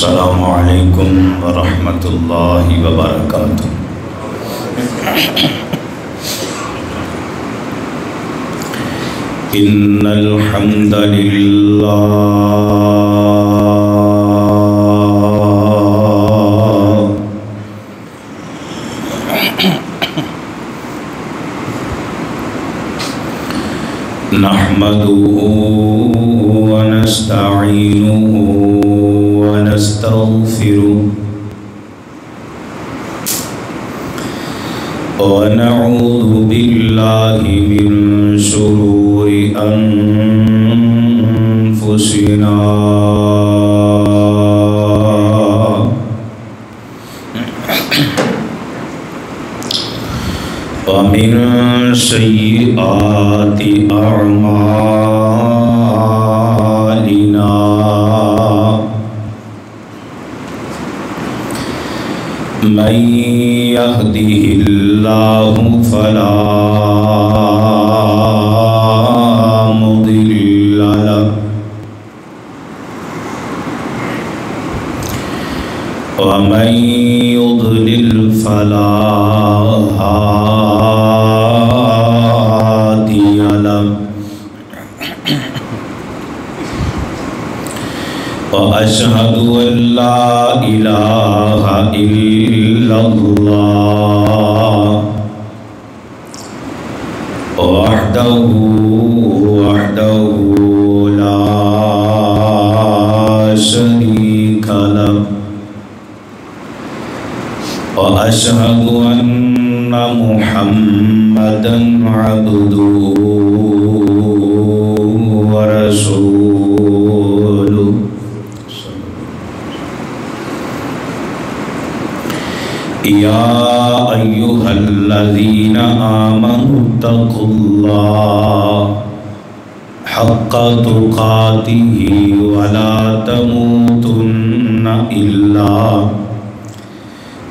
السلام علیکم ورحمۃ اللہ وبرکاتہ۔ ان الحمد للہ نحمده ونستعینه ونستغفره ونعوذ بالله من شرور أنفسنا ومن سيئات أعمالنا من يهده الله فلا مضل له ومن يضلل فلا هادي له وأشهد أن لا إله إلا الله وحده لا شريك له وأشهد أن محمدًا عبده ورسوله يا أيها الذين آمنوا اتقوا الله حق تقاته ولا تموتن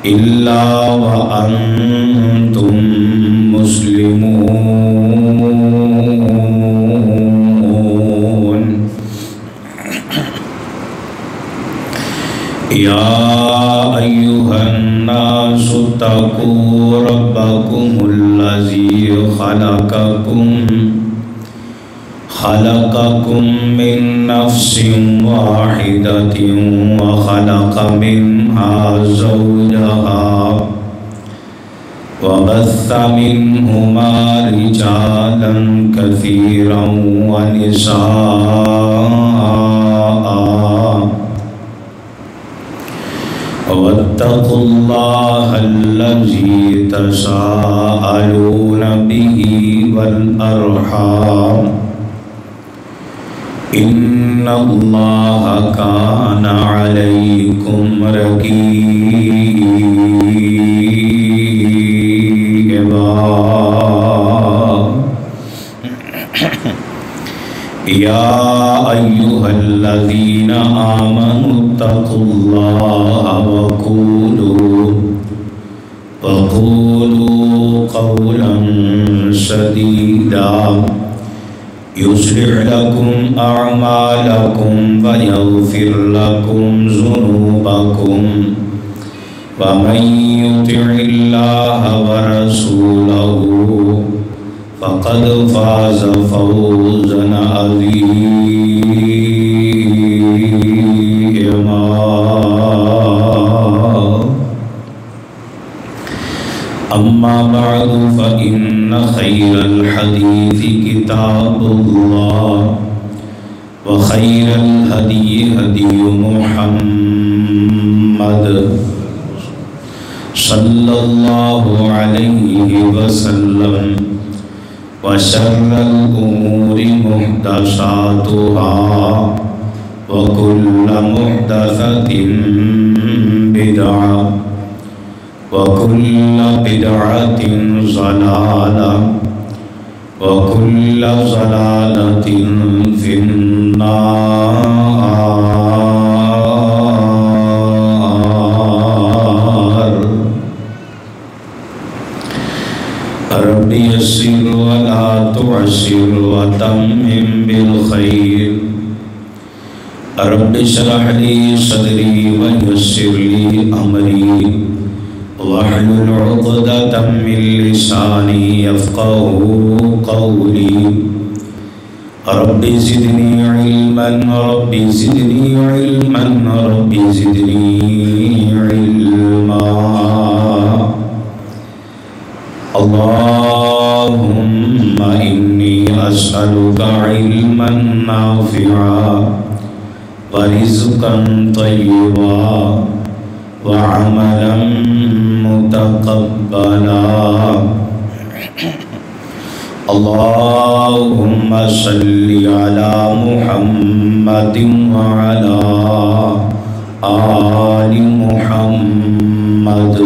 إلا وأنتم مسلمون يا أيها الناس اتقوا ربكم الذي خلقكم من نفس واحدة وخلق منها زوجها وبث منهما رجالا كثيرا ونساء واتقوا الله الذي تساءلون به والأرحام إن الله كان عليكم رقيبا يا أيها الذين آمنوا اتقوا الله وقولوا قولا سديدا يصلح لكم أعمالكم ويغفر لكم ذنوبكم ومن يطع الله ورسوله فقد فاز فوزا عظيما أما بعد فإن خير الحديث كتاب الله وخير الهدي هدي محمد صلى الله عليه وسلم وشر الأمور محدثاتها وكل محدثة بدعة وكل بدعة ضلالة وكل ضلالة في النار رب يسر ولا تعسر وتمم بالخير رب اشرح لي صدري ويسر لي أمري واحلل عقدة من لساني يفقهوا قولي رب زدني علما رب زدني علما رب زدني علما اللهم إني أسألك علما نافعا ورزقا طيبا وعملا متقبلا اللهم صل على محمد وعلى آل محمد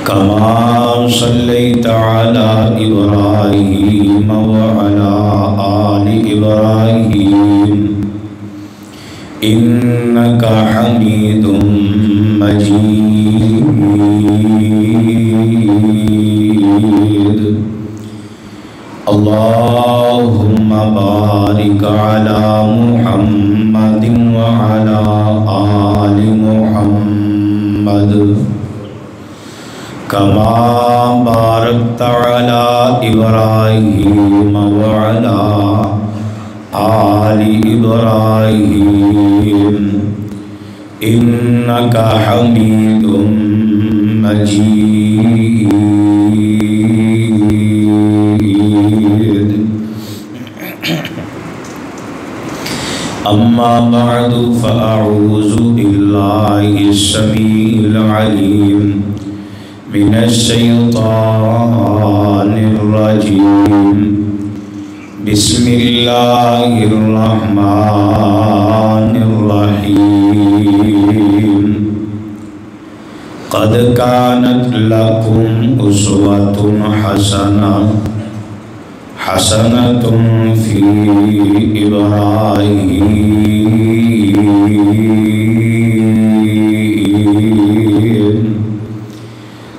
كما صليت على إبراهيم وعلى آل إبراهيم إنك حميد مجيد اللهم بارك على محمد وعلى آل محمد كما باركت على إبراهيم وعلى آل إبراهيم إنك حميد مجيد أما بعد فأعوذ بالله السميع العليم من الشيطان الرجيم بسم الله الرحمن الرحيم قد كانت لكم أسوة حسنة في إبراهيم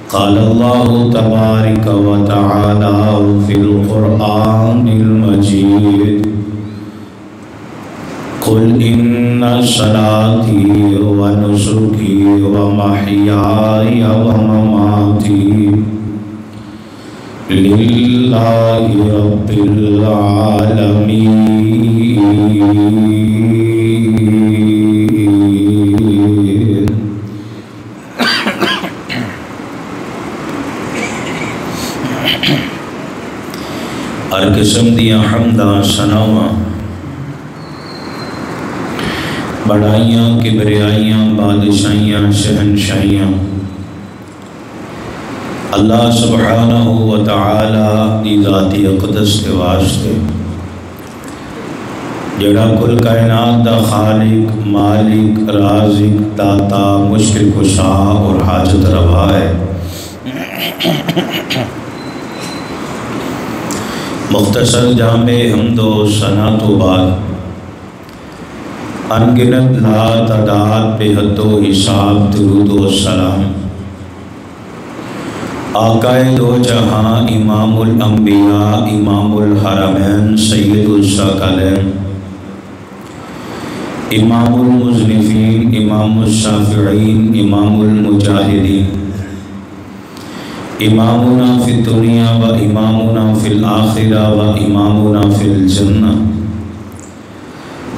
قال الله تبارك وتعالى في القرآن المجيد قل إن صلاتي ونسكي ومحياي ومماتي لله رب العالمين ہر قسم دیاں حمداں ثناواں بڑائیاں کبریائیاں بادشاہیاں شہنشاہیاں اللہ سبحانہ و تعالی دی ذاتی اقدس کے واسطے جڑا کل کائنات دا خالق مالک رازق داتا مشکل کشا اور حاجت روا ہے مختصر جامع حمد و ثنا تو بعد انگنت لا تعداد بے حد و حساب درود و سلام آقائے دو جہاں امام الانبیاء امام الحرمین سید الثقلین امام المذنبین امام الشافعین امام المجاہدین امامنا فی الدنیا و امامنا فی الآخرہ و امامنا فی الجنہ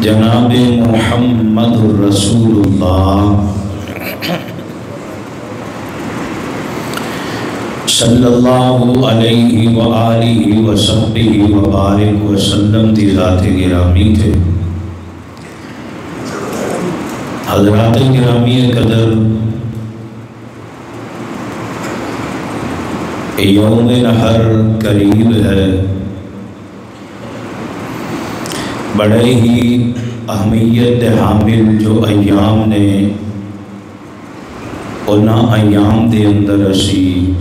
جناب محمد الرسول اللہ صلی اللہ علیہ وآلہ وصحبہ وبارک وسلم دی ذات گرامی تھے حضرات گرامی قدر یوم نحر قریب ہے بڑے ہی اہمیت حامل جو ایام نے انہاں ایام دے اندر اسی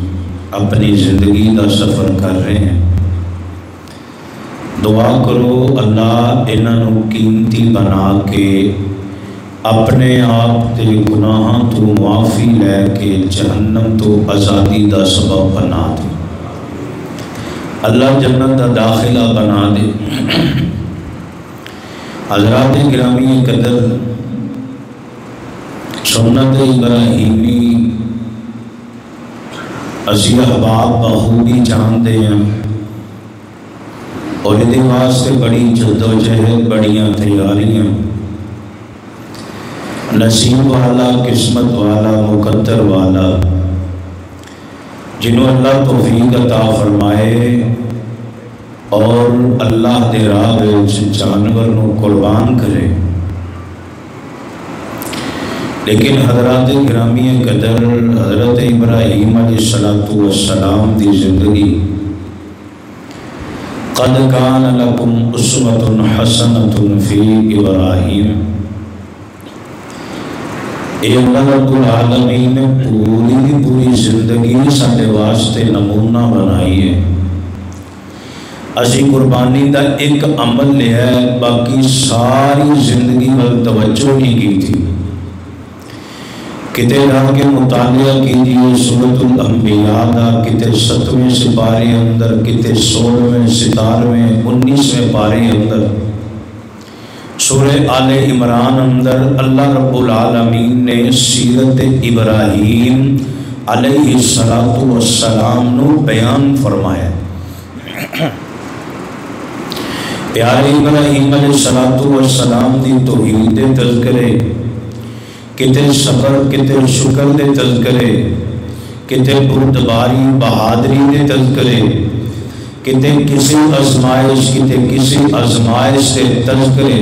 اپنی زندگی دا سفر کر رہے ہیں دعا کرو اللہ انہوں قیمتی بنا کے اپنے آپ تے گناہاں تو معافی لے کے جہنم تو آزادی دا سبب بنا دے اللہ جنت دا داخلہ بنا دے حضرات گرامی قدر، سنت ابراہیمی اسی احباب بخوبی جانتے ہیں، اور یہ واسطے بڑی جدوجہد، بڑیاں تیاریاں، نصیب والا، قسمت والا، مقدر والا، جنہوں اللہ توفیق عطا فرمائے اور اللہ دے راہ وچ جانور نو قربان کرے۔ لیکن حضرات گرامی قدر، حضرت ابراہیم علیہ السلام دی زندگی قد کان لکم اسوۃ حسنۃ فی ابراہیم، اے اللہ رب العالمین نے پوری زندگی سارے واسطے نمونہ بنائی ہے۔ اسی قربانی دا ایک عمل لیا ہے، باقی ساری زندگی پر توجہ نہیں کی تھی۔ کتے راہ کے مطالعہ کیجیے سورۃ الانبیاء دا، کتے 7ویں سپارے اندر، کتے 16ویں، 17ویں، 19ویں پارے اندر، سورہ آل عمران اندر اللہ رب العالمین نے سیرت ابراہیم علیہ السلام نو بیان فرمایا۔ پیارے ابراہیم علیہ السلام دی توحید دے تذکرے، کتے صبر، کتے شکر دے تذکرے، کتے بردباری، بہادری دے تذکرے، کتے کسی آزمائش دے تذکرے،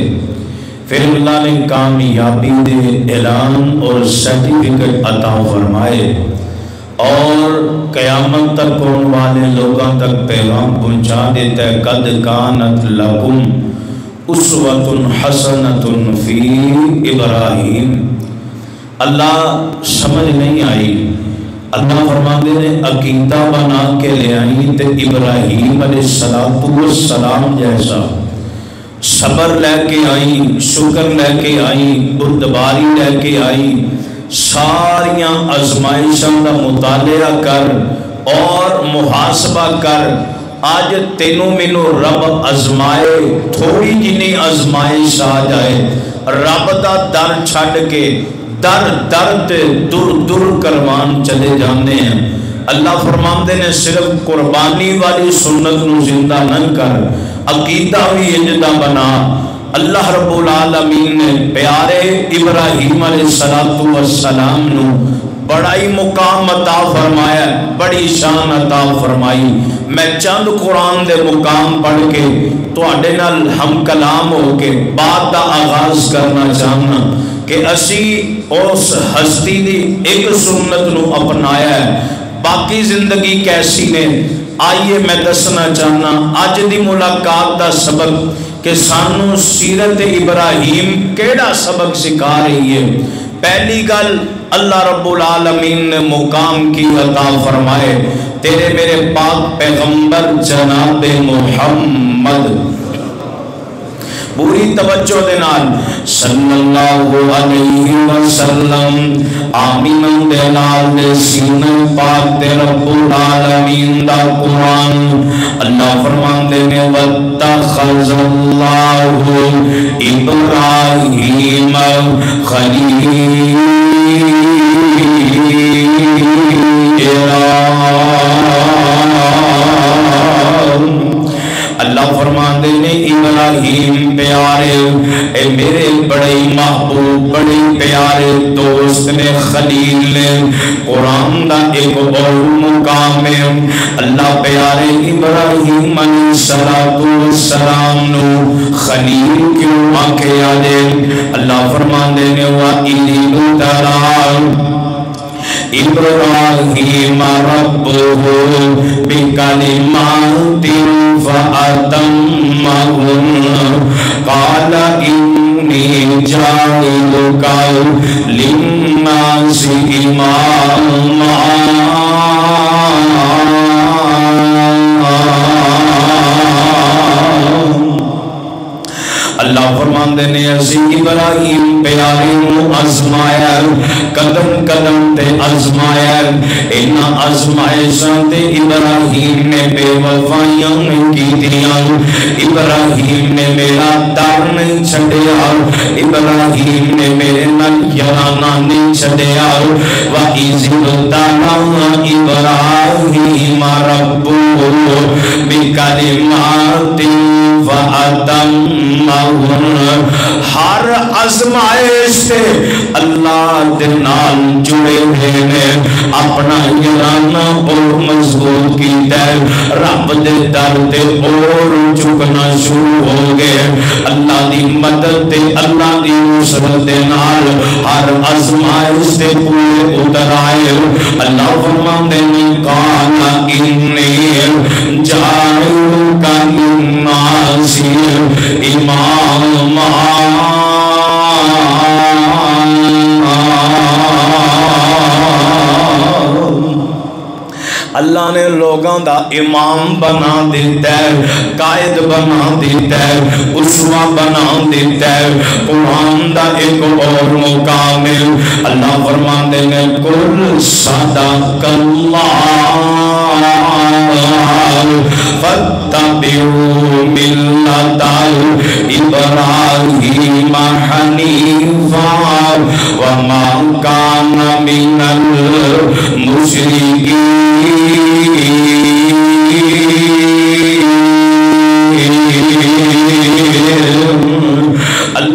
پھر اللہ نے کامیابی دے اعلان اور سرٹیفکیٹ عطا فرمائے، اور قیامت تک ہونے والے لوگوں تک پیغام پہنچا دیتا ہے۔ قد کانت لکم اسوۃ حسنۃ فی ابراہیم۔ اللہ سمجھ نہیں آئی، اللہ فرماتے ہیں عقیدہ بنا کے لے آئی تے ابراہیم علیہ السلام جیسا صبر لے کے آئی، شکر لے کے آئی، بردباری لے کے آئی، ساریاں آزمائشاں کا مطالعہ کر اور محاسبہ کر۔ آج تینوں مینوں رب آزمائے، تھوڑی جنی آزمائش آ جائے، رب دا در چھڈ کے در دور کروان چلے جانے ہیں۔ اللہ فرماندے نے صرف قربانی والی سنت نو زندہ نہ کر، عقیدہ بھی انجدہ بنا۔ اللہ رب العالمین نے پیارے ابراہیم علیہ السلام نو بڑا ہی مقام عطا فرمایا، بڑی شان عطا فرمائی۔ میں چند قرآن دے مقام پڑھ کے تواڈے نال ہم کلام ہو کے بات دا آغاز کرنا چاہنا کہ اسی اس ہستی دی ایک سنت نو اپنایا ہے، باقی زندگی کیسی نے آئیے میں دسنا چاہنا۔ آج دی ملاقات دا سبق کہ سانو سیرت ابراہیم کیڑا سبق سکھا رہی ہے۔ پہلی گل، اللہ رب العالمین نے مقام کی عطا فرمائے تیرے میرے پاک پیغمبر جناب محمد، پوری توجہ دے نال صلی اللہ علیہ وسلم، آمین دے نال دے سینہ پاک دے رب العالمین دا قرآن۔ اللہ فرماندے نے وَاتَّخَذَ اللَّهُ إِبْرَاهِيمَ خَلِيلًا۔ اللہ فرماندے نے ابراہیم پیارے، اے میرے بڑے محبوب، بڑے پیارے دوست نے، خلیل نے۔ قرآن دا ایک اور مقام ہے، اللہ پیارے ابراہیم علیہ السلام نو خلیل کیوں آکے آدے؟ اللہ فرماندے نے وَإِذِ ابْتَلَىٰ إِبْرَاهِيمَ رَبُّهُ بِكَلِمَاتٍ فَأَتَمَّهُنَّ قَالَ إِنِّي جَاعِلُكَ لِلنَّاسِ إِمَامًا۔ اللہ فرماندے نے اسی ابراہیم پیارے نو آزمایا قدم قدم تے آزمایا اینا آزمائشاں تے ابراہیم نے بے وفائیاں نہیں کی دیاں ابراہیم نے میرا در نہیں چھڑیا ابراہیم نے میرے نال یارانا نہیں چھڑیا وَإِذِ ابْتَلَىٰ إِبْرَاهِيمَ رَبُّهُ بِكَلِمَاتٍ فَأَتَمَّهُنَّ ہر آزمائش سے اللہ دے نال جڑے ہوئے اپنا یارانہ اور مضبوط کیتا ہے رب دے در تے اور جھکنا شروع ہو گئے اللہ دی مدد تے اللہ دی نصرت دے نال ہر آزمائش سے پورے اتر آئے اللہ فرماندے نے کانا انی جعلک للناس اماما اللہ نے لوگاں دا امام بنا دیتا ہے قائد بنا دیتا ہے اسوہ بنا دیتا ہے قرآن دا ایک اور مکامل اللہ فرماندے نے کل صدق اللہ فاتبعوا ملت ابراہیم حنیفا وما کان من المشرکین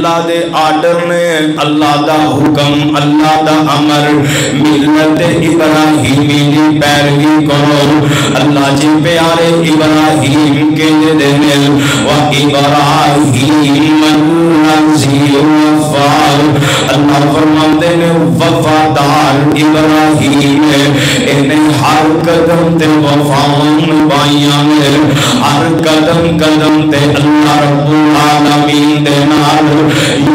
اللہ دے آرڈر نے اللہ دا حکم اللہ دا امر ملت ابراہیمی دی پیروی کرو اللہ جی پیارے ابراہیم کے دینے و ابراہیم الذی وفار اللہ فرماندے نے وفادار ابراہیم انہیں ہر قدم تے وفاؤں بائیاں نے ہر قدم قدم تے اللہ رب العالمین دے نال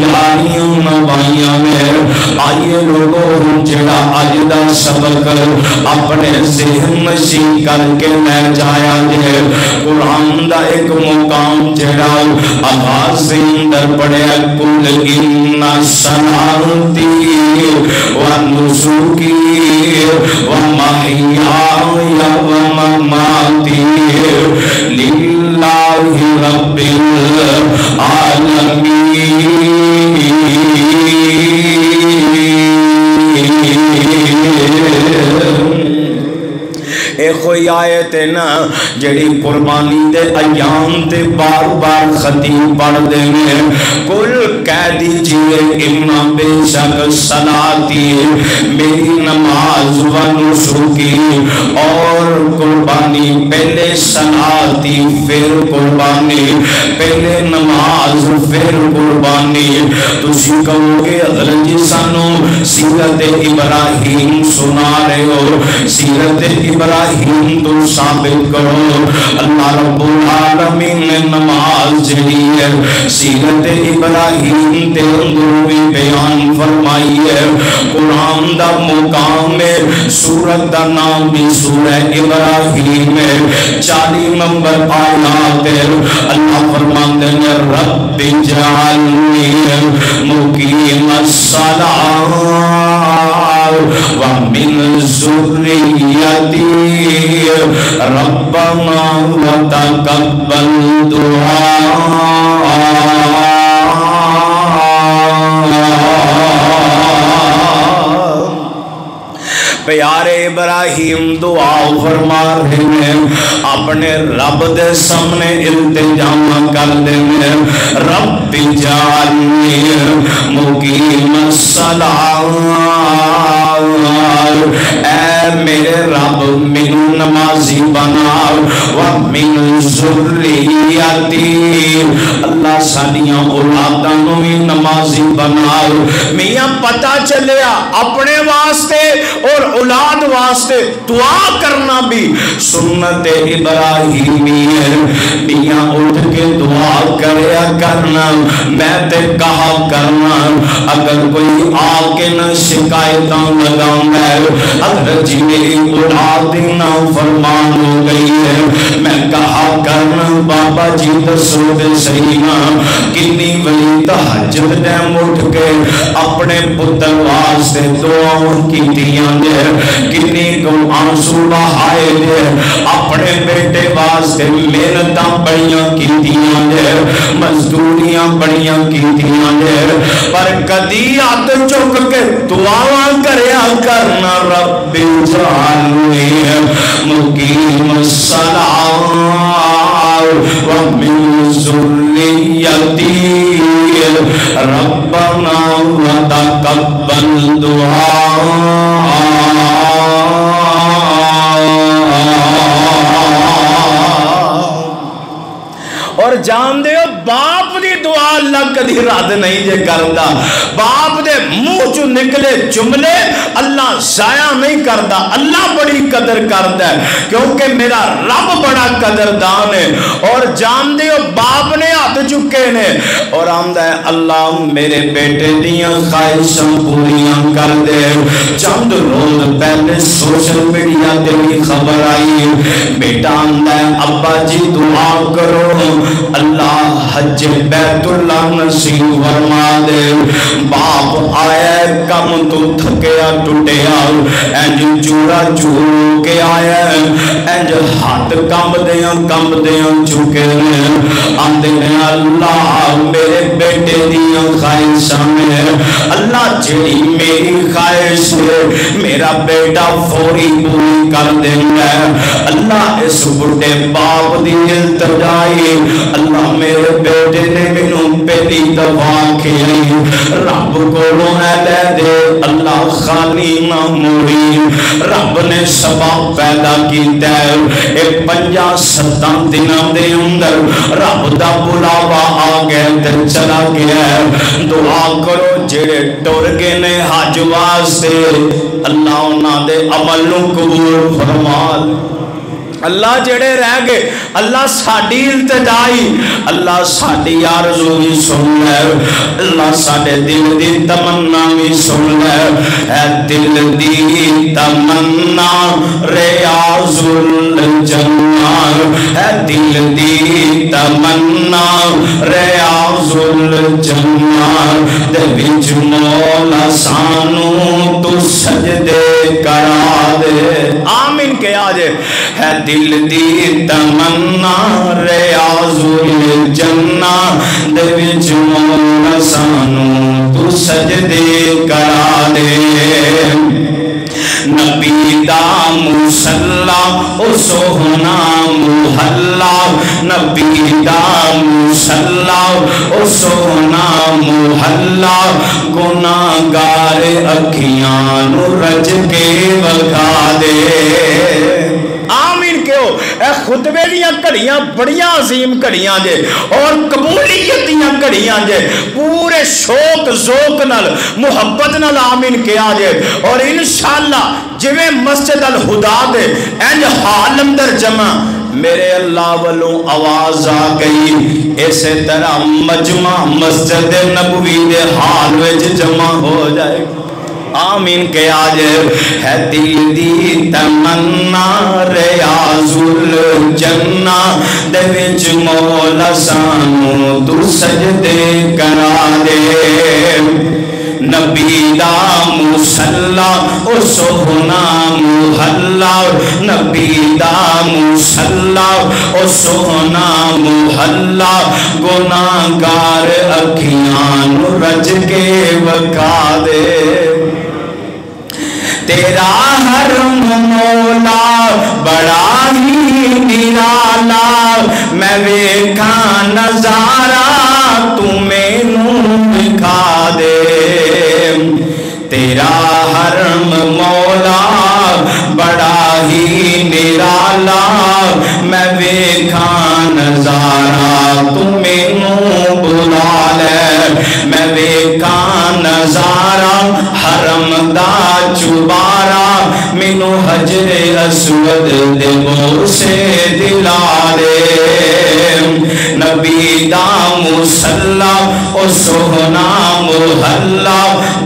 یاریاں نبائیاں میں آئیے لوگوں جڑا آجدہ سبق اپنے ذہن نشین کر کے لے جایا جے قرآن دا ایک مقام جڑا آغاز سے اندر پڑے کل ان صلاتی و نسوکی و محیای و مماتی للہ رب العالمین اے کوئی آیت ہے نا جڑی قربانی دے ایام تے بار بار خطیب پڑھ دے میں کل کہہ دیجئے امنا بے شک صلاتی میری نماز و نسکی اور قربانی پہلے صلاتی پھر قربانی پہلے نماز پھر قربانی تسی کہو گے حضرت جی سانو سیرت ابراہیم سنا رہے ہو سیرت ابراہیم تو ثابت کرو اللہ رب العالمین نے نماز جڑی ہے سیرت ابراہیم تے اندر بھی بیان فرمائی ہے قرآن دا مقام ہے سورت دا نام بھی سورہ ابراہیم ہے 40 نمبر آیات ہے اللہ فرماتے ہیں رب جعلنی مقیم الصلاة ومن ذریتی ربنا وتقبل دعاء پیارے ابراہیم دعا فرما رہے ہیں اپنے رب دے سامنے التجام کر دے ہیں رب جعلنی مقیم الصلاة اے میرے رب من نمازی بناؤ ومن ذریتی اللہ سانیاں اولادانوں میں نمازی بناؤ میاں پتہ چلیا اپنے واسطے اور اولاد واسطے دعا کرنا بھی سنت ابراہیمی ہے میاں اٹھ کے دعا کریا کرنا میں تے کہا کرنا اگر کوئی آ کے نہ شکایتاں لگا حضرت جی میری اولاد نا فرمان ہو گئی ہے. میں کہا کرنا بابا جی دسو دے صحیح نا کنی ولی تہجد ٹائم اٹھ کے اپنے پتر واسطے دعاؤں کیتیاں دے, کنی کو آنسو بہائے دے, اپنے بیٹے واسطے محنتاں بڑیاں کیتیاں دے, مزدوریاں بڑیاں کیتیاں دے, پر کدی ہاتھ چک کے دعاواں کریا کرنا رب اجعلنی مقیم الصلاۃ ومن ذریتی ربنا وتقبل دعاء. اور جان دے باپ دی دعا اللہ کدی رد نہیں جے کردا. باپ دے منہ چوں نکلے جملے اللہ ضائع نہیں کردا, اللہ بڑی قدر کردا ہے کیونکہ میرا رب بڑا قدردان ہے. اور جان دے باپ نے ہاتھ چکے نے اور آندا ہے اللہ میرے بیٹے دیاں خواہشاں پوریاں کر دے. چند روز پہلے سوشل میڈیا تے بھی خبر آئی, بیٹا آندا ہے ابا جی دعا کرو اللہ حج بیت اللہ نصیب فرما دے. باپ آیا کم تو تھکیا ٹوٹیا انج چورا چور کے آیا انج ہاتھ کم دیاں چکے آندے نے اللہ میرے بیٹے دیاں خواہشاں میں اللہ جڑی میری خواہش ہے میرا بیٹا فوری پوری کر دیندا ہے. اللہ اس بڑھے باپ دی التجائی اللہ میرے بیٹے نے مینوں پہلی دفعہ کھیلی رب کو لے دے اللہ خالی نہ موڑی. رب نے سبب پیدا کیتا ہے اے 5-7 دنوں دے اندر رب دا بلاوا آ گیا تے چلا گیا. دعا کرو جڑے ٹر گئے نے حج واسطے اللہ انہاں دے عمل نوں قبول فرما. اللہ جڑے رہ گئے اللہ ساڈی التجائی اللہ ساڈی آرزو بھی سن لے, اللہ ساڈے دل دی تمنا بھی سن لے. اے دل دی تمنا ریاض الجنہ, اے دل دی تمنا ریاض الجنہ دے وچ مولا سانو تو سجدے کرا دے. آمین کہ آجے ہے دل دی تمنا ریاض الجنہ دے وچ مولا سانو تو سجدے کرا دے. نبی دا مصلا او سوہنا محلہ, نبی دا مصلا او سوہنا محلہ, گناہگار اکھیاں نو رج کے وکھا دے. آمین کہو. اے خطبے دیاں کڑیاں بڑیاں عظیم کڑیاں جے اور قبولیت دیاں کڑیاں جے, پورے شوق ذوق نال محبت نال آمین کیا جے. اور انشاءاللہ جویں مسجد الہدا دے انج حال اندر جمع میرے اللہ والوں آواز آ گئی, اسی طرح مجمع مسجد نبوی دے حال وچ جمع ہو جائے. آمین کہ آج ہے دل دی تمنا ریاض الجنہ دے وچ مولا سانو تو سجدے کرا دے. نبی دا مصلا او سوہنا محلہ, نبی دا مصلا او سوہنا محلہ, گناہگار اکھیاں نو رج کے وکھا دے. تیرا حرم مولا بڑا ہی نرالا, میں ویکھاں نظارہ تو مینوں دکھا دے. تیرا حرم مولا بڑا ہی نرالا, میں ویکھاں نظارہ تو مینوں بلا لے. میں ویکھاں نظارہ حرم دا چبارا, مینو حجر اسود دے مور سے دلا دے. نبی دا مصلا او سوہنا محلہ,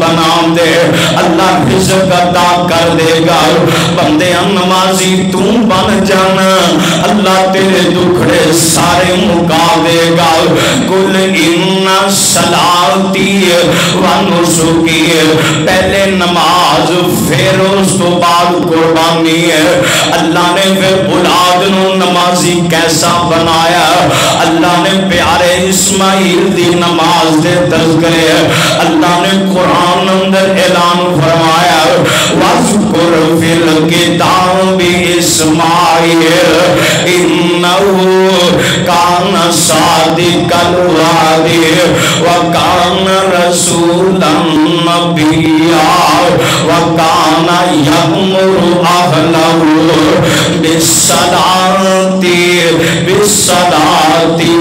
بنا دے، اللہ رزق عطا کر دے گا۔ بندے نمازی تو بن جانا، اللہ تیرے دکھڑے سارے مکا دے گا۔ کل ان صلاتی و نسکی، پہلے نماز پھر اس تو بعد قربانی ہے۔ اللہ نے پھر اولاد نو نمازی کیسا بنایا؟ اللہ نے پیارے اسماعیل دی نماز دے تذکرے، اللہ نے قرآن اندر اعلان فرمایا وَاذْكُرْ فِي الْكِتَابِ إِسْمَاعِيلَ إِنَّهُ كَانَ صَادِقَ الْوَعْدِ وَكَانَ رَسُولًا نَبِيًّا وَكَانَ يَأْمُرُ أَهْلَهُ بِالصَّلَاةِ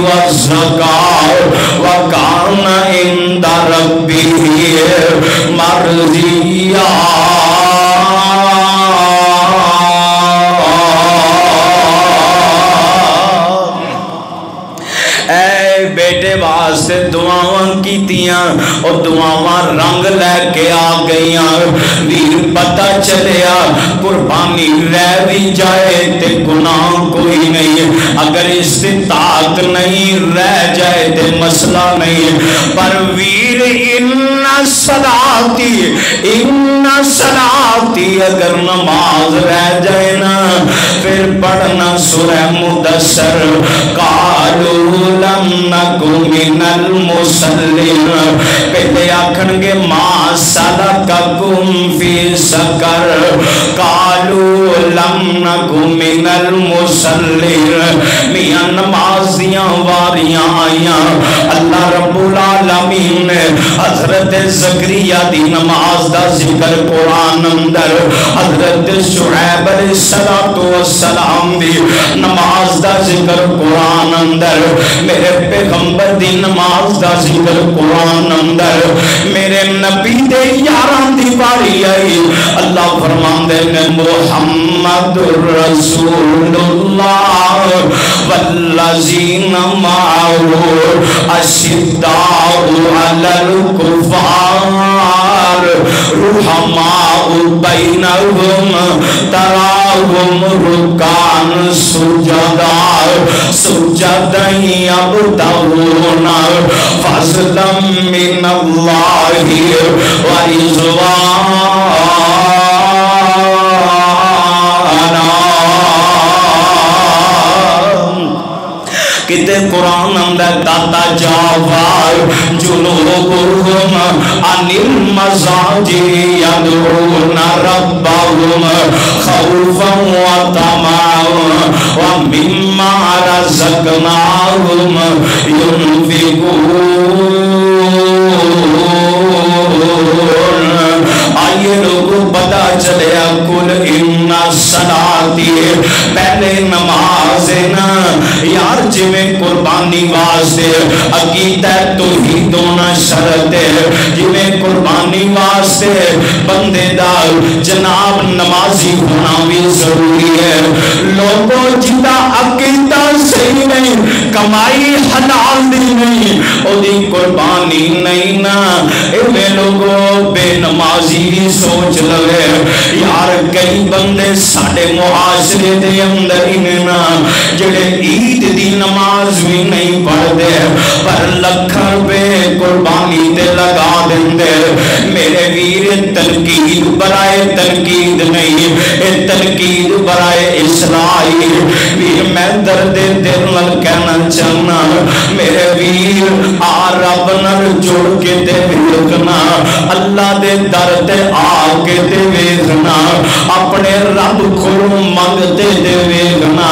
وَالزَّكَاةِ وَكَانَ عِندَ رَبِّهِ مَرْضِيًّا۔ بیٹے واسطے دعاواں کیتیاں اور دعاواں رنگ لے کے آ گئیاں۔ ویر پتہ چلیا قربانی رہ بھی جائے تے گناہ کوئی نہیں، اگر استطاعت نہیں رہ جائے تے مسئلہ نہیں، پر ویر ان صلاتی اگر نماز رہ جائے نا پھر پڑھنا سورہ مدثر قالوا لم نکن من المصلین، پہلے آکھن گے ما سلککم فی سقر قالوا لم نکن من المصلین۔ میاں نمازیاں واریاں آئیاں، اللہ رب العالمین نے حضرت زکریا دی نماز دا ذکر قرآن اندر، حضرت شعیب علیہ السلام دی نماز دا ذکر قرآن اندر، میرے پیغمبر دی نماز دا ذکر قرآن اندر، میرے نبی دے یاران دی باری آئی، اللہ فرماندے نے محمد رسول اللہ والذین معه اشداء علی الکفار رحماء بینہم تراہم رکعا سجدا یبتغون فضلا من اللہ ورضوانا۔ کتے قرآن اندر داتا جاوار جنوبهم عن المزاجی یدعون ربهم خوفا وطمعا ومما رزقناهم ينفقون۔ آئیے لوگوں پتا چلے کل ان صلاتی، پہلے نماز نا یار جویں قربانی واسطے عقیدہ توحید ہونا شرط ہے، جویں قربانی واسطے بندے دا جناب نمازی ہونا بھی ضروری ہے۔ لوگوں جدا عقیدہ صحیح نہیں، کمائی حلال دی نہیں، او دی قربانی نہیں نا، ایویں لوگوں بے نمازی بھی سوچ لگے یار کئی بندے ساڑے معاشرے دے اندر ہی نا جڑے عید دی نماز بھی نہیں پڑھ دے پر لکھن پہ قربانی تے لگا دے۔ میرے ویر تنقید برائے تنقید نہیں، اے تنقید برائے اصلاحی۔ ویر میں درد دل نل کہنا چاہنا میرے ویر آ رب نل جوڑ کے دے ویکھنا، اللہ دے درد آ کے دے ویکھنا، اپنے رب کو منگتے دے ویکھنا،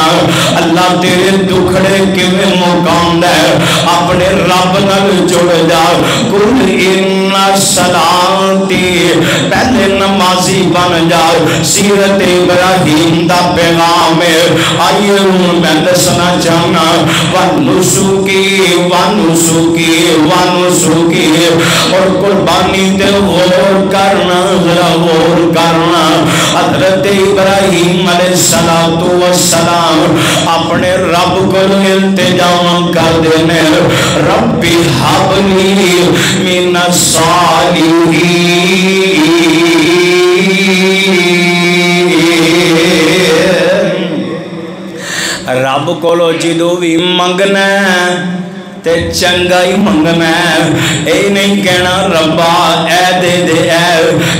اللہ تیرے دکھڑے کیویں مکاندا ہے، اپنے رب نال جڑ جا۔ کل ان صلاتی، پہلے نمازی بن جا، سیرت ابراہیم دا پیغام ہے۔ آئیے ہوں میں دسنا چاہنا ونسکی اور قربانی تے غور کرنا، ذرا غور کرنا۔ حضرت ابراہیم علیہ السلام اپنے رب کو التجا کر دینے، ربی حبلی من الصالحین۔ رب کولو جدو بھی منگنا تے چنگا ہی منگنا ہے، اے نہیں کہنا ربا اے دے دے اے،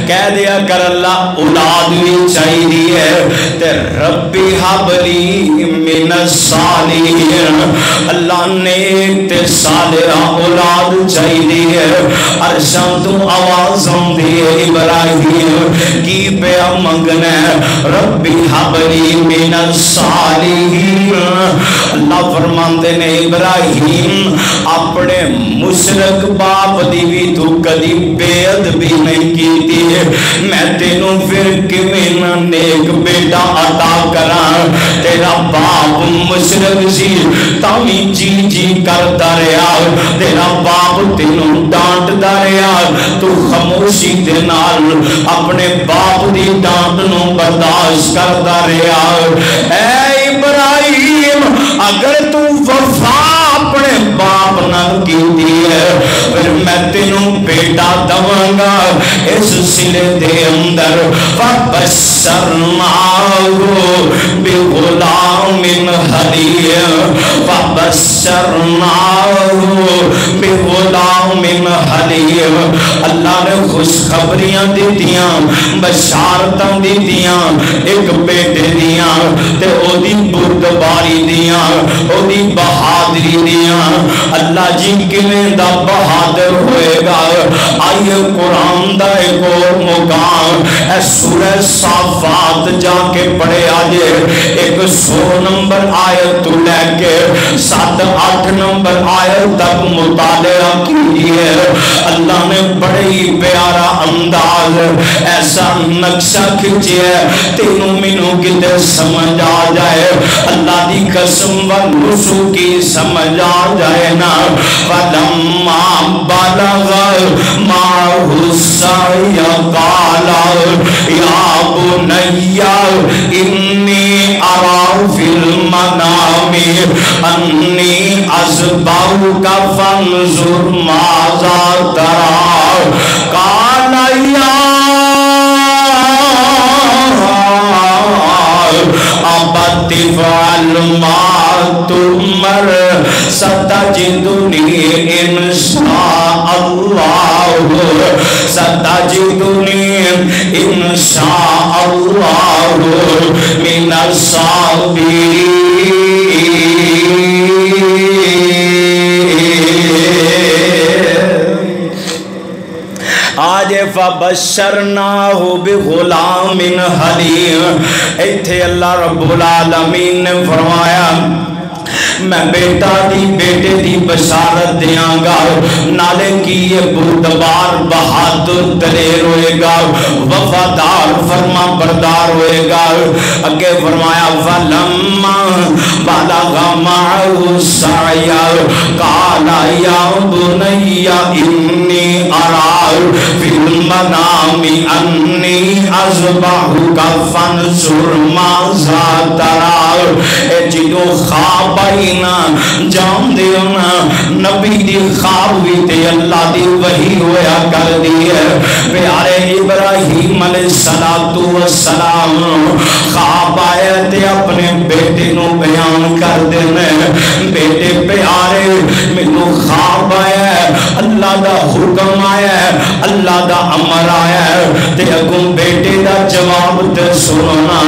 کہہ دیا کر اللہ اولاد بھی چاہیے ہے تے ربی حبلی من الصالحین، اللہ نیک تے صالحہ اولاد چاہیے ہے۔ عرشاں تو آواز آندی ہے ابراہیم کی پیا منگنا ہے ربی حبلی من الصالحین۔ اللہ فرماندے نے ابراہیم اپنے مشرک باپ دی بھی تو کدی بے ادبی نہیں کیتی ہے، میں تینوں پھر کیویں نہ نیک بیٹا عطا کراں؟ تیرا باپ مشرک سی تاویں جی جی کرتا رہیا، تیرا باپ تینوں ڈانٹدا رہیا، تو خاموشی دے نال اپنے باپ دی ڈانٹ نو برداشت کرتا رہیا۔ اے ابراہیم اگر تو وفا اپنے باپ نہ کیتی ہے پھر میں تینوں بیٹا دواں گا اس سلے دے اندر۔ فبشرناہ بغلام حلیم، فبشرناہ بغلام حلیم، اللہ نے خوشخبریاں دیتیاں، بشارتاں دیتیاں ایک بیٹے دیاں تے او دی بردباری دیاں، او دی بہادری دیاں۔ اللہ جی کیویں دا بہادر ہوئے گا؟ آئیے قرآن دا ایک اور مقام اے سورہ صافات جا کے پڑھے آجے، 100 نمبر آیت تو لے کے 7-8 نمبر آیت تک مطالعہ کیجئے۔ اللہ نے بڑے ہی پیارا انداز ایسا نقشہ کھینچے تینوں مینوں کتے سمجھ آ جائے، اللہ دی قسم والنسو کی سمجھ آ جائے نا۔ فَلَمَّا بَلَغَ مَعَهُ السَّعْيَ قَالَ يَا بُنَيَّ إِنِّي أَرَىٰ فِي الْمَنَامِ أَنِّي أَذْبَحُكَ فَانظُرْ مَاذَا تَرَىٰ قَالَ يَا أَبَتِ افْعَلْ مَا تُؤْمَرُ سَتَجِدُنِي إِنْ شَاءَ اللَّهُ سَتَجِدُنِي إِنْ شَاءَ اللَّهُ مِنَ الصَّابِرِينَ۔ آج فبشرناہ بغلام حلیم، ایتھے اللہ رب العالمین نے فرمایا میں بیٹا دی بیٹے دی بشارت دیاں گا، نالے کی یہ بردبار بہادر دلیر ہوئے گا، وفادار فرما بردار ہوئے گا۔ اگے فرمایا فَلَمَّا بَلَغَ مَعَهُ السَّعْيَ قَالَ يَا بُنَيَّ إِنِّي أَرَىٰ فِي الْمَنَامِ أَنِّي أَذْبَحُكَ فَانظُرْ مَاذَا تَرَىٰ۔ اے جدو خواب آئی نا جان دیو نا، نبی دی خواب بھی تے اللہ دی وحی ہویا کر دی ہے۔ پیارے ابراہیم علیہ السلام خواب آئے تے اپنے بیٹے نو بیان کر دینے، بیٹے پیارے مینو خواب آیا ہے، اللہ دا حکم آیا ہے، اللہ دا امر آیا ہے، تے اگوں بیٹے دا جواب تے سننا۔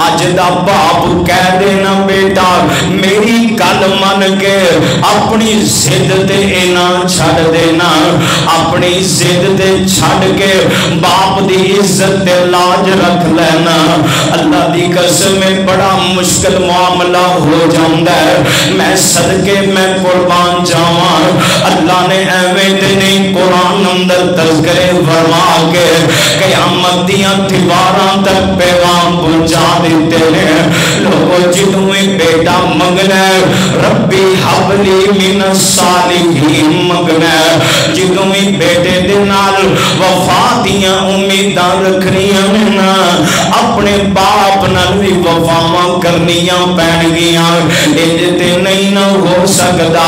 اج دا باپ کہہ دینا بیٹا میری گل من کے اپنی ضد تے اینا چھڑ دینا، اپنی ضد تے چھڑ کے باپ دی عزت تے لاج رکھ لینا۔ اللہ دی قسم میں بڑا مشکل معاملہ ہو جاندہ ہے، میں صدقے میں قربان جاواں۔ اللہ نے ایویں تے نہیں قرآن اندر تذکرے فرما کے قیامت دیاں دیواراں تک پیغام پہنچا دیتے ہیں۔ لوگوں جدوں بیٹا منگنا ہے ربی حبلی من الصالحین منگنا ہے، جدوں بیٹے دے نال وفا دیاں امیداں رکھنیاں نا، اپنے باپ نال بھی وفاواں کرنیاں پین گیاں، انج تے نہیں نہ ہو سکدا۔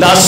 10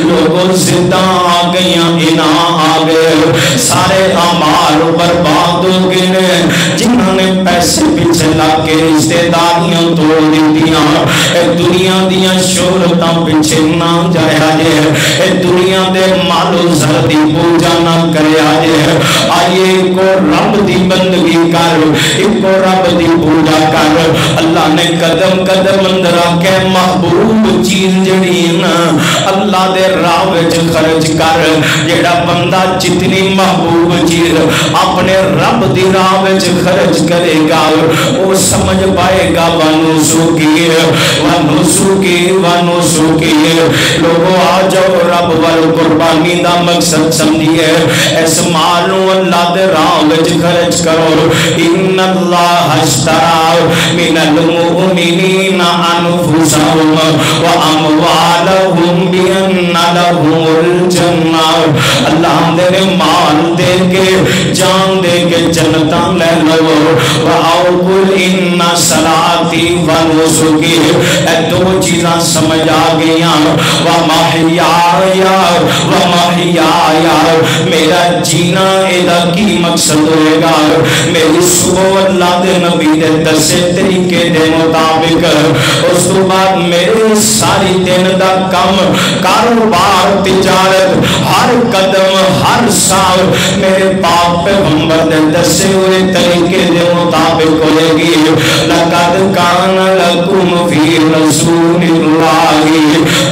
لوگوں زدہ آ گئی انہاں آ گئے سارے اعمال برباد ہو گئے جنہوں نے پیسے پیچھے لگ کے رشتے داریاں توڑ دیتیاں اے دنیا دیاں شہرتاں پیچھے نہ جایا جے اے دنیا دے مال و زر دی پوجا نہ کریا جے آئیے کو رب دی بندگی کر ایک کو رب دی پوجا کر اللہ نے قدم قدم اندر آکے محبوب چیز جڑی نا اللہ دے راہ وچ خرچ کر جیڑا بندہ جتنی محبوب چیز اپنے رب دی راہ وچ خرچ کرے گا وہ سمجھ پائے گا ونسوکی لوگوں آ جاؤ رب وال قربانی دا مقصد سمجھیے اس مالوں اللہ دے راہ وچ خرچ کرو ان اللہ اشترى من المؤمنین انفسهم واموالهم بان لهم الجنہ اللہ نے مال دے کے جان دے کے جنتاں لے لو وَأَوْقُلْ إِنَّ صَلَاتِي وَنُسُكِي اے دو چیزاں سمجھ آ گئیاں وَمَحْيَايَ میرا جینا ایدہ کی مقصد ہوئے گا میری صبح اللہ دے نبی دے دسے طریقے دے مطابق اس تو بعد میرے ساری دن دا کم کاروبار تجارت ہر قدم ہر سال میرے پاک پیغمبر دے دسے ہوئے طریقے دے مطابق ہوئے گی لَقَدْ كَانَ لَكُمْ فِي رَسُولِ اللَّهِ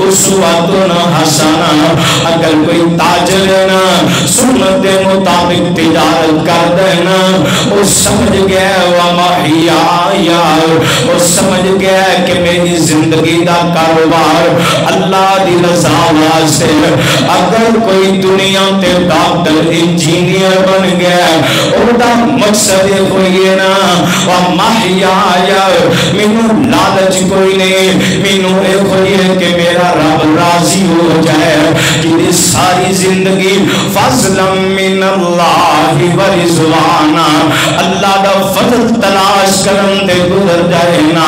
أُسْوَةٌ حَسَنَةٌ اگر کوئی تاجر ہے نا سنت دے مطابق تجارت کر دینا وہ سمجھ گیا وَمَحْيَايَ وہ سمجھ گیا کہ میری زندگی دا کاروبار اللہ دی رضا واسطے اگر کوئی دنیا تے ڈاکٹر انجینئر بن گیا او دا مقصد کوئی ہے نا وَمَحْيَايَ مینوں لالچ کوئی نہیں مینوں اے کوئی ہے کہ میرا رب راضی ہو جائے کہ ساری زندگی فضلا من اللہ ورضوانا اللہ دا فضل تلاش کرن دے گزر جائے نا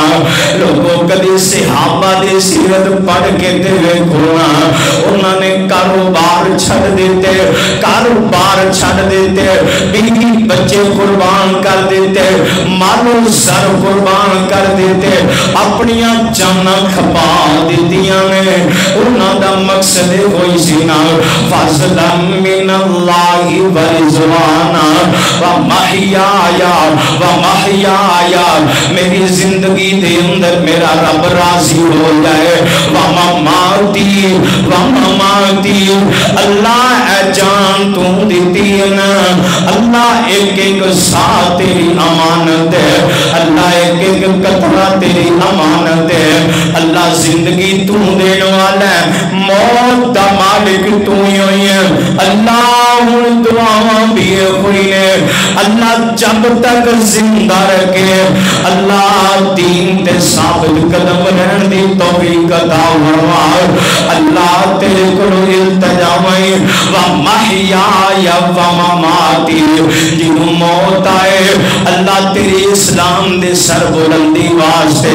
لوگوں کدی صحابہ دے سیرت پڑھ کے دے کھونا انہوں نے کاروبار چھڑ دیتے بیوی بچے قربان کر دیتے مالو سر قربان کر دیتے اپنیاں جانا کھپا دیتیاں نے انہوں دا مقصد ہوئی سینا فضلا من اللہ ورضوانا وَمَحْيَايَ میری زندگی دے اندر میرا رب راضی ہو جائے وَمَمَاتِي اللہ اے جان تو دیتی نا اللہ ایک ایک ساتھ تیری امانت ہے اللہ ایک ایک قطرہ تیری امانت ہے اللہ زندگی تو دینے والا ہے موت دا مالک تو ہی ہوئی ہے اللہ ہن دعاواں بھی ہوئی نے اللہ جب تک زندہ رکھے اللہ دین تے ثابت قدم رہن دی توفیق عطا فرما اللہ تیرے کول التجا میں وَمَحْيَايَ وَمَمَاتِي جنوں موت آئے اللہ تیری اسلام دے سر بلندی واسطے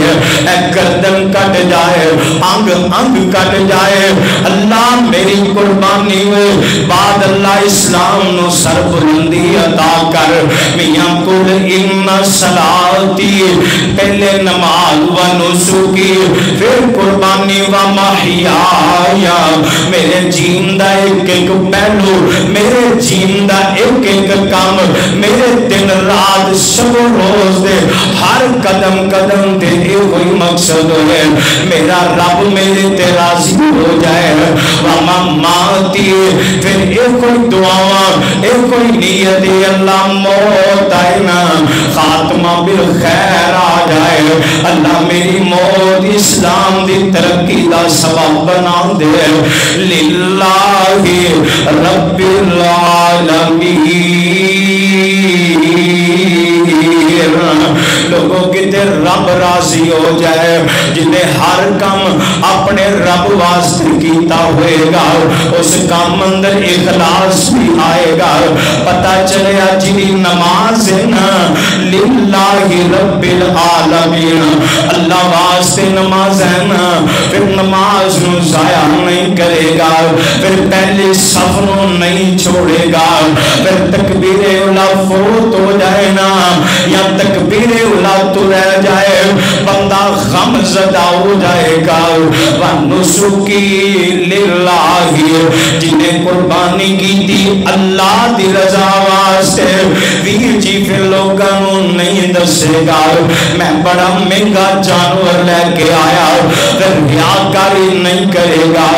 اے گردن کٹ جائے انگ انگ کٹ جائے اللہ میری قربانی ہوئے بعد اللہ اسلام نو سر بلندی عطا کر میاں کل ان صلاتی پہلے نماز و نسکی پھر قربانی و محیایا میرے جیندہ ایک ایک پہلو میرے جیندہ ایک ایک کام میرے دن رات شب و روز دے ہر قدم قدم دے کوئی مقصد ہے میرا رب میرے تے راضی ہو جائے وَمَمَاتِي پھر ایک کوئی دعاواں ایک کوئی نیت اللہ موت آئے نا خاتمہ بالخیر آ جائے اللہ میری موت اسلام دی ترقی دا سبب بنا دے للہ رب العالمین لوگوں کی تے رب راضی ہو جائے جنہیں ہر کام اپنے رب واسطے کیتا ہوئے گا اس کام اندر اخلاص بھی آئے گا. پتہ چلے جی نماز نا للہ رب العالمین اللہ واسطے نماز ہے نا پھر نماز نو ضائع نہیں کرے گا پھر پہلے صف نو نہیں چھوڑے گا پھر تکبیر اولا فوت ہو جائے نا یا تکبیر اولا تو رہ جائے بندہ غم زدہ ہو جائے گا. وَنُسُكِي لِلَّهِ جنہیں قربانی کی تھی اللہ دی رضا واسطے ویر جی پھر لوگوں نہیں دسے گا میں بڑا مہنگا جانور لے کے آیا پھر ریاکاری نہیں کرے گا.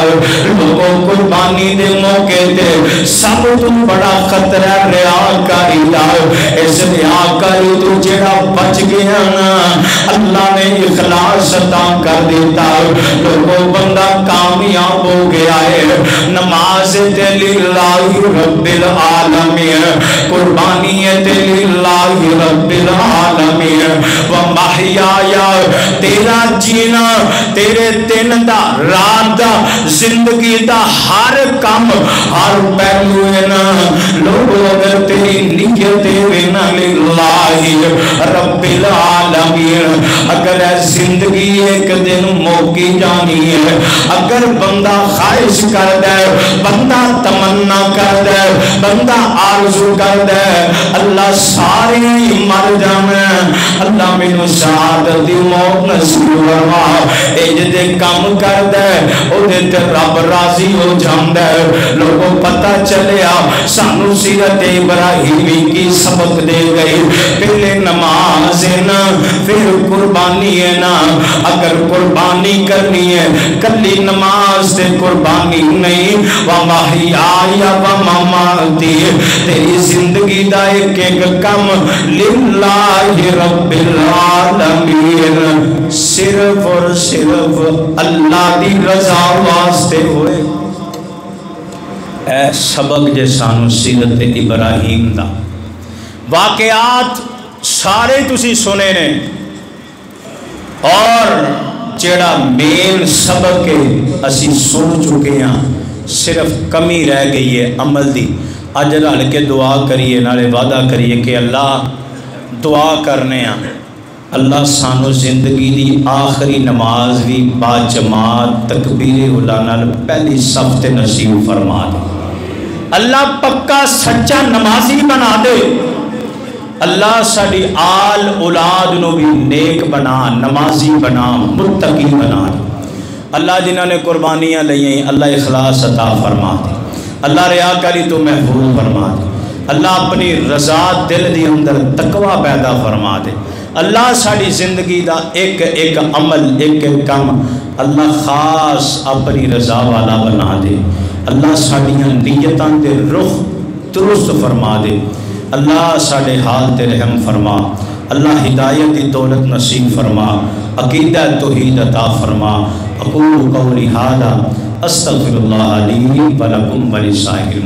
لوگوں قربانی دے موقع دے سب تو بڑا خطرہ ریاکاری دا اس ریاکاری تو جڑا بچ گیا نا اللہ نے اخلاص عطا کر دیتا. لوگوں بندہ کامیاب ہو گیا ہے. نماز للہ رب العالمین قربانی للہ رب العالمین ومحیایا تیرا جینا تیرے دن دا رات دا زندگی دا ہر کام ہر پہلو ہے نا لوگوں اگر تیری نیت نا للہ رب العالمین اگر زندگی ایک دن موکی جانی ہے اگر بندہ خواہش کر دے بندہ تمنا کر دے بندہ آرزو کر دے اللہ سارے ہی مر جانا اللہ مینو شہادت دی موت نصیب فرما اج دے کام کر دے او دے تے رب راضی ہو جاندا ہے. لوگوں پتہ چلیا سانو سیرت ابراہیمی کی سبق دے گئی پہلے نماز ہے نا پھر قربانی ہے نا اگر قربانی کرنی ہے کلی نماز تے قربانی نہیں ومحیایا ومماتی تیری زندگی دا ایک ایک کم للہ رب العالمین صرف اور صرف اللہ دی رضا واسطے ہوئے. اے سبق جے سانو سیرت ابراہیم دا واقعات سارے تسی سنے نے اور جڑا مین سبق ہے اسی سن چکے ہیں صرف کمی رہ گئی ہے عمل دی. اج رل کے دعا کریے نالے وعدہ کریے کہ اللہ دعا کرنے ہیں اللہ سانو زندگی دی آخری نماز بھی با جماعت تکبیر اولا نال پہلی صف تے نصیب فرما دے. اللہ پکا سچا نمازی بنا دے. اللہ ساڑی آل اولاد نو بھی نیک بنا نمازی بنا متقی بنا دے. اللہ جنہوں نے قربانیاں لئیں اللہ اخلاص عطا فرما دے. اللہ ریاکاری تو محفوظ فرما دے. اللہ اپنی رضا دل دی اندر تقوی پیدا فرما دے. اللہ ساڑی زندگی دا ایک ایک عمل ایک ایک کام اللہ خاص اپنی رضا والا بنا دے. اللہ ساڑیاں نیتاں دے رخ درست فرما دے. اللہ ساڑے حال تے رحم فرما. اللہ ہدایت دی دولت نصیب فرما. عقیدہ توحید عطا فرما. اقول قولی ھذا استغفر اللہ لی ولکم ولسائر